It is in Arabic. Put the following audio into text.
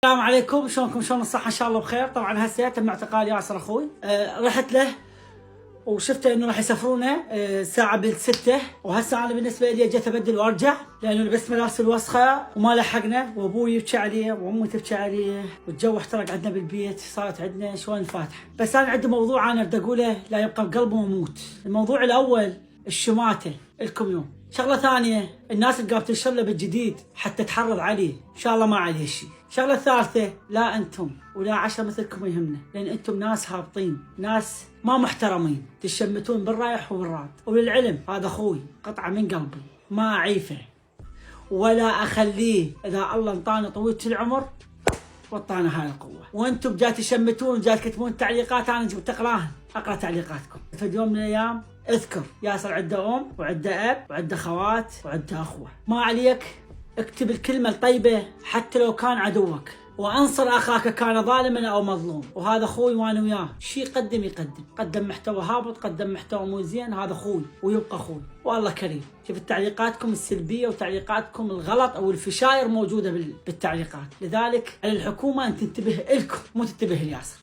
السلام عليكم، شلونكم؟ شلون الصحة؟ ان شاء الله بخير. طبعا هسه تم اعتقال ياسر اخوي. رحت له وشفته انه راح يسافرونا الساعة بالستة، وهسه انا بالنسبة لي جيت ابدل وارجع لانه لبست ملابس الوسخة وما لحقنا، وابوي يبكي عليه وامي تبكي عليه والجو احترق عندنا بالبيت، صارت عندنا شوي فاتحة. بس انا عندي موضوع انا بدي اقوله لا يبقى بقلبه وموت. الموضوع الاول الشماتة الكم يوم. شغلة ثانية الناس اللي قامت تنشر له بالجديد حتى تحرض عليه، ان شاء الله ما عليه شيء. شغلة ثالثة لا انتم ولا 10 مثلكم يهمنا، لان انتم ناس هابطين، ناس ما محترمين، تشمتون بالرايح وبالراد. وللعلم هذا اخوي قطعة من قلبي، ما اعيفه ولا اخليه اذا الله انطاني طويلة العمر وطانا هاي القوة. وانتم جاي تشمتون، جاي تكتبون تعليقات، انا جبت اقرا تعليقاتكم. في يوم من الايام اذكر ياسر عنده ام وعنده اب وعنده خوات وعنده اخوه، ما عليك اكتب الكلمة الطيبة حتى لو كان عدوك، وانصر اخاك كان ظالما او مظلوم. وهذا اخوي وانا وياه شي يقدم قدم محتوى هابط، قدم محتوى مو زين، هذا اخوي ويبقى اخوي والله كريم. شوف تعليقاتكم السلبية وتعليقاتكم الغلط او الفشاير موجودة بالتعليقات، لذلك على الحكومة ان تنتبه لكم مو تنتبه لياسر.